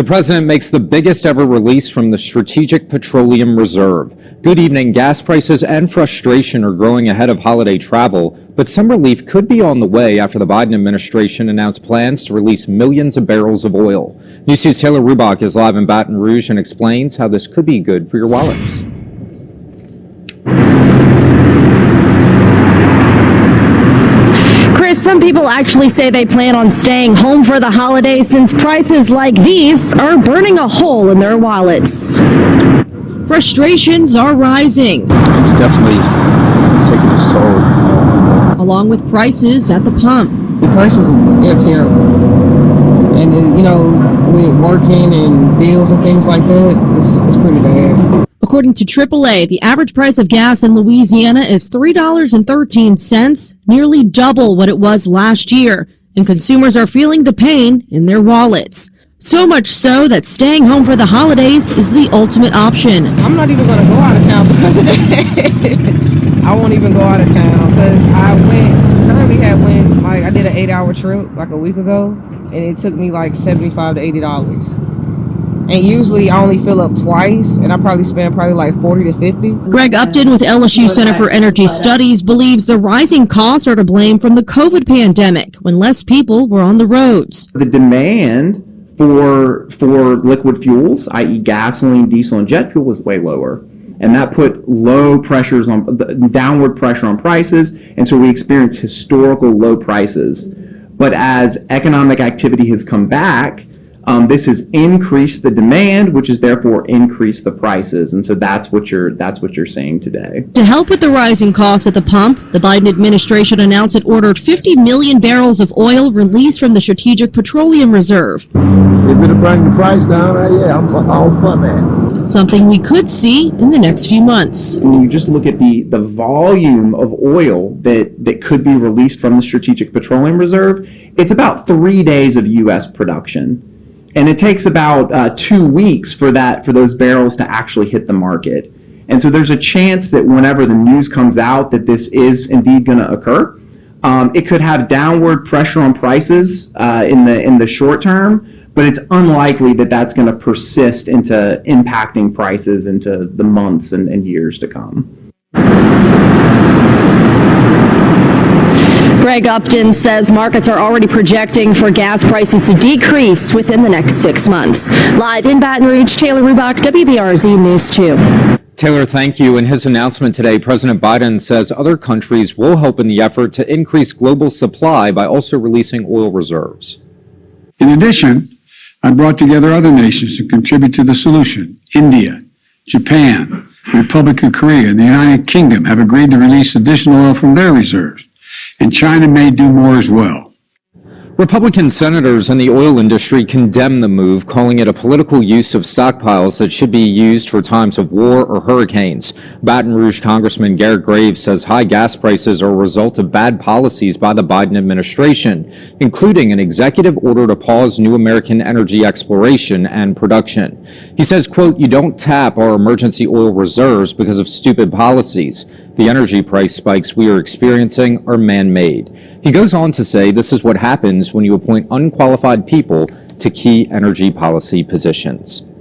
The president makes the biggest ever release from the Strategic Petroleum Reserve. Good evening. Gas prices and frustration are growing ahead of holiday travel, but some relief could be on the way after the Biden administration announced plans to release millions of barrels of oil. News 2's Taylor Rubach is live in Baton Rouge and explains how this could be good for your wallets. Some people actually say they plan on staying home for the holidays since prices like these are burning a hole in their wallets. Frustrations are rising. It's definitely taking its toll. Along with prices at the pump. The prices are terrible. And, with working and bills and things like that, it's pretty bad. According to AAA, the average price of gas in Louisiana is $3.13, nearly double what it was last year, and consumers are feeling the pain in their wallets. So much so that staying home for the holidays is the ultimate option. I'm not even going to go out of town because of that. I won't even go out of town because I did an 8-hour trip like a week ago, and it took me like $75 to $80. And usually I only fill up twice, and I probably spend like $40 to $50. Greg Upton with LSU Center for Energy Studies believes the rising costs are to blame from the COVID pandemic when less people were on the roads. The demand for liquid fuels, i.e. gasoline, diesel, and jet fuel was way lower. And that put downward pressure on prices, and so we experienced historical low prices. But as economic activity has come back, this has increased the demand, which has therefore increased the prices, and so that's what you're seeing today. To help with the rising costs at the pump, the Biden administration announced it ordered 50 million barrels of oil released from the Strategic Petroleum Reserve. If it'll bring the price down, I'm all for that. Something we could see in the next few months. When you just look at the volume of oil that could be released from the Strategic Petroleum Reserve, it's about 3 days of U.S. production. And it takes about 2 weeks for those barrels to actually hit the market. And so there's a chance that whenever the news comes out that this is indeed going to occur, it could have downward pressure on prices in the short term, but it's unlikely that that's going to persist into impacting prices into the months and years to come. Greg Upton says markets are already projecting for gas prices to decrease within the next 6 months. Live in Baton Rouge, Taylor Rubach, WBRZ News 2. Taylor, thank you. In his announcement today, President Biden says other countries will help in the effort to increase global supply by also releasing oil reserves. In addition, I brought together other nations to contribute to the solution. India, Japan, Republic of Korea, and the United Kingdom have agreed to release additional oil from their reserves. And China may do more as well. Republican senators in the oil industry condemn the move, calling it a political use of stockpiles that should be used for times of war or hurricanes. Baton Rouge Congressman Garret says high gas prices are a result of bad policies by the Biden administration, including an executive order to pause new American energy exploration and production. He says, quote, "You don't tap our emergency oil reserves because of stupid policies. The energy price spikes we are experiencing are man-made." He goes on to say this is what happens when you appoint unqualified people to key energy policy positions.